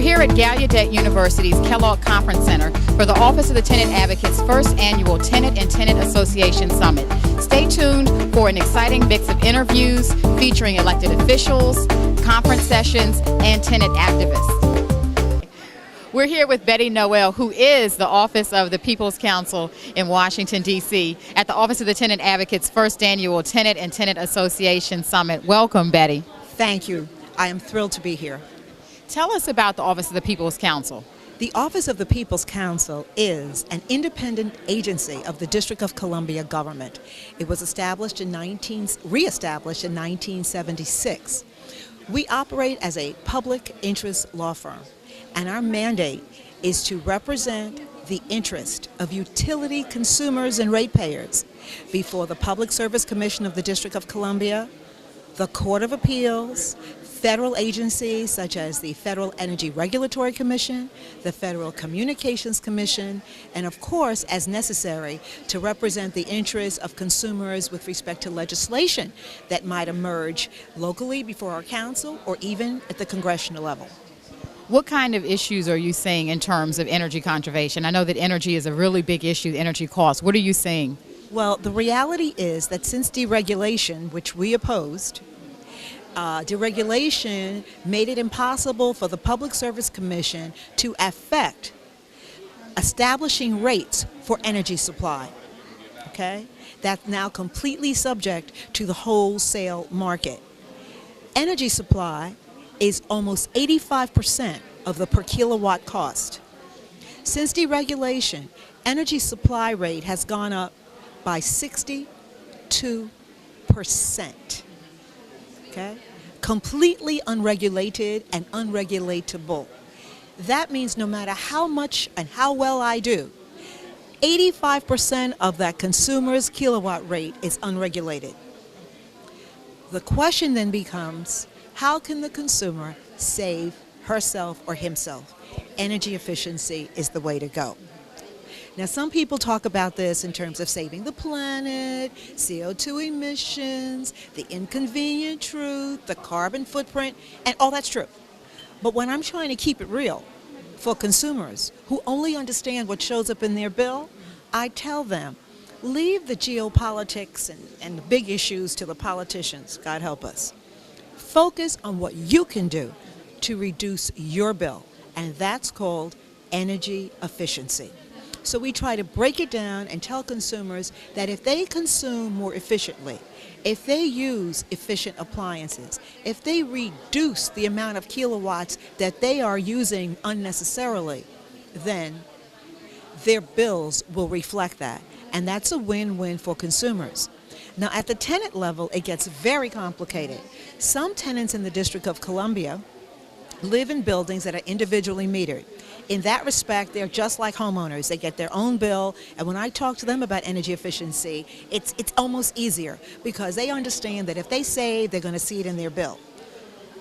here at Gallaudet University's Kellogg Conference Center for the Office of the Tenant Advocate's first annual Tenant and Tenant Association Summit. Stay tuned for an exciting mix of interviews featuring elected officials, conference sessions, and tenant activists. We're here with Betty Noel, who is the Office of the People's Counsel in Washington, D.C., at the Office of the Tenant Advocate's first annual Tenant and Tenant Association Summit. Welcome, Betty. Thank you. I am thrilled to be here. Tell us about the Office of the People's Counsel. The Office of the People's Counsel is an independent agency of the District of Columbia government. It was reestablished in 1976. We operate as a public interest law firm, and our mandate is to represent the interest of utility consumers and ratepayers before the Public Service Commission of the District of Columbia, the Court of Appeals, federal agencies such as the Federal Energy Regulatory Commission, the Federal Communications Commission, and of course, as necessary, to represent the interests of consumers with respect to legislation that might emerge locally before our council or even at the congressional level. What kind of issues are you seeing in terms of energy conservation? I know that energy is a really big issue, energy costs. What are you seeing? Well, the reality is that since deregulation, which we opposed, deregulation made it impossible for the Public Service Commission to affect establishing rates for energy supply. Okay? That's now completely subject to the wholesale market. Energy supply is almost 85% of the per kilowatt cost. Since deregulation, energy supply rate has gone up by 62%. Okay? Completely unregulated and unregulatable. That means no matter how much and how well I do, 85% of that consumer's kilowatt rate is unregulated. The question then becomes, how can the consumer save herself or himself? Energy efficiency is the way to go. Now, some people talk about this in terms of saving the planet, CO2 emissions, the inconvenient truth, the carbon footprint, and all that's true. But when I'm trying to keep it real for consumers who only understand what shows up in their bill, I tell them, leave the geopolitics and the big issues to the politicians, God help us. Focus on what you can do to reduce your bill, and that's called energy efficiency. So we try to break it down and tell consumers that if they consume more efficiently, if they use efficient appliances, if they reduce the amount of kilowatts that they are using unnecessarily, then their bills will reflect that. And that's a win-win for consumers. Now, at the tenant level, it gets very complicated. Some tenants in the District of Columbia live in buildings that are individually metered. In that respect, they're just like homeowners. They get their own bill, and when I talk to them about energy efficiency, it's almost easier because they understand that if they save, they're going to see it in their bill.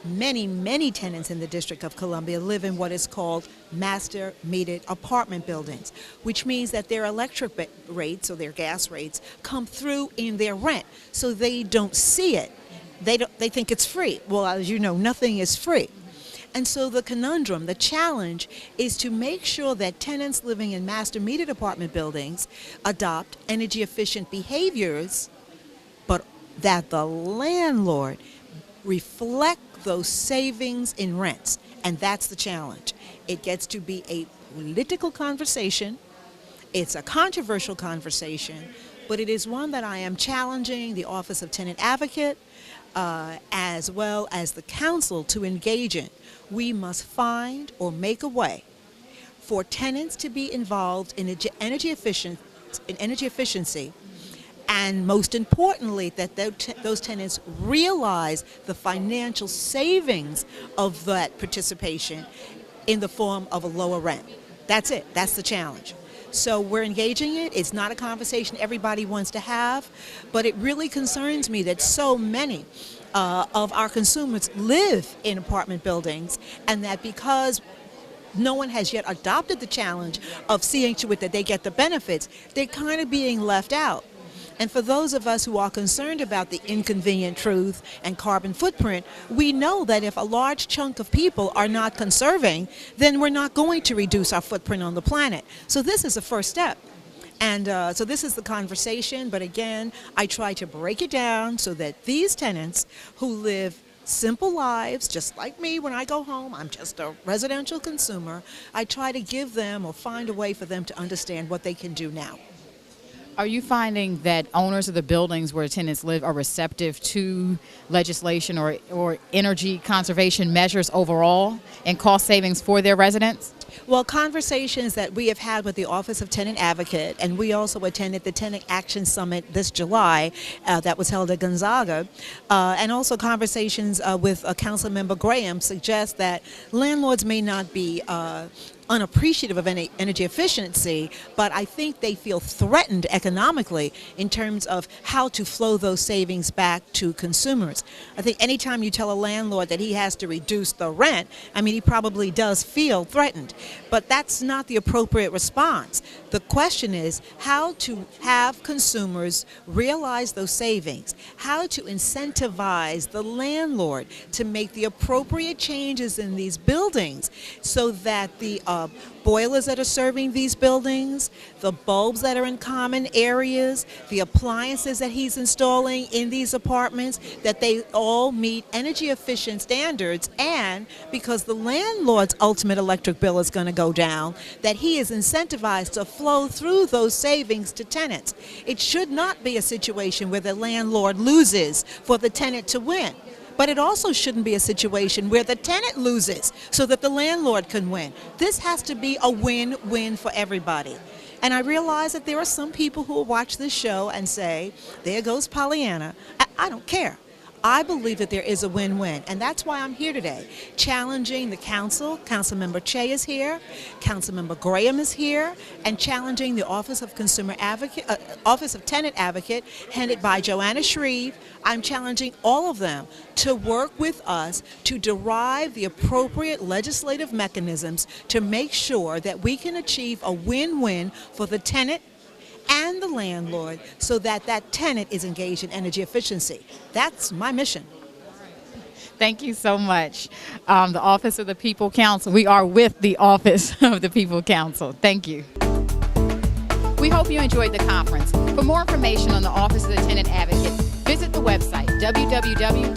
Many tenants in the District of Columbia live in what is called master metered apartment buildings, which means that their electric rates or their gas rates come through in their rent, so they don't see it. They think it's free. Well, as you know, nothing is free. And so the conundrum, the challenge, is to make sure that tenants living in master metered apartment buildings adopt energy efficient behaviors, but that the landlord reflect those savings in rents. And that's the challenge. It gets to be a political conversation. It's a controversial conversation, but it is one that I am challenging the Office of Tenant Advocate as well as the council to engage in. We must find or make a way for tenants to be involved in energy efficiency, and most importantly, that those tenants realize the financial savings of that participation in the form of a lower rent. That's it. That's the challenge. So we're engaging it. It's not a conversation everybody wants to have, but it really concerns me that so many of our consumers live in apartment buildings, and that because no one has yet adopted the challenge of seeing to it that they get the benefits, they're kind of being left out. And for those of us who are concerned about the inconvenient truth and carbon footprint, we know that if a large chunk of people are not conserving, then we're not going to reduce our footprint on the planet. So this is the first step. And so this is the conversation, but again, I try to break it down so that these tenants who live simple lives, just like me when I go home, I'm just a residential consumer, I try to give them or find a way for them to understand what they can do now. Are you finding that owners of the buildings where tenants live are receptive to legislation or energy conservation measures overall and cost savings for their residents? Well, conversations that we have had with the Office of Tenant Advocate, and we also attended the Tenant Action Summit this July that was held at Gonzaga, and also conversations with Councilmember Graham suggest that landlords may not be unappreciative of any energy efficiency, but I think they feel threatened economically in terms of how to flow those savings back to consumers. I think anytime you tell a landlord that he has to reduce the rent, I mean, he probably does feel threatened, but that's not the appropriate response. The question is how to have consumers realize those savings, how to incentivize the landlord to make the appropriate changes in these buildings so that the boilers that are serving these buildings, the bulbs that are in common areas, the appliances that he's installing in these apartments, that they all meet energy efficient standards, and because the landlord's ultimate electric bill is going to go down, that he is incentivized to flow through those savings to tenants. It should not be a situation where the landlord loses for the tenant to win. But it also shouldn't be a situation where the tenant loses so that the landlord can win. This has to be a win-win for everybody. And I realize that there are some people who will watch this show and say, there goes Pollyanna. I don't care. I believe that there is a win-win, and that's why I'm here today, challenging the council. Councilmember Che is here, Councilmember Graham is here, and challenging the Office of Office of Tenant Advocate, headed by Joanna Shreve. I'm challenging all of them to work with us to derive the appropriate legislative mechanisms to make sure that we can achieve a win-win for the tenant and the landlord so that that tenant is engaged in energy efficiency. That's my mission. Thank you so much. The Office of the People Council. We are with the Office of the People Council. Thank you. We hope you enjoyed the conference. For more information on the Office of the Tenant Advocate, visit the website www.ota.dc.gov.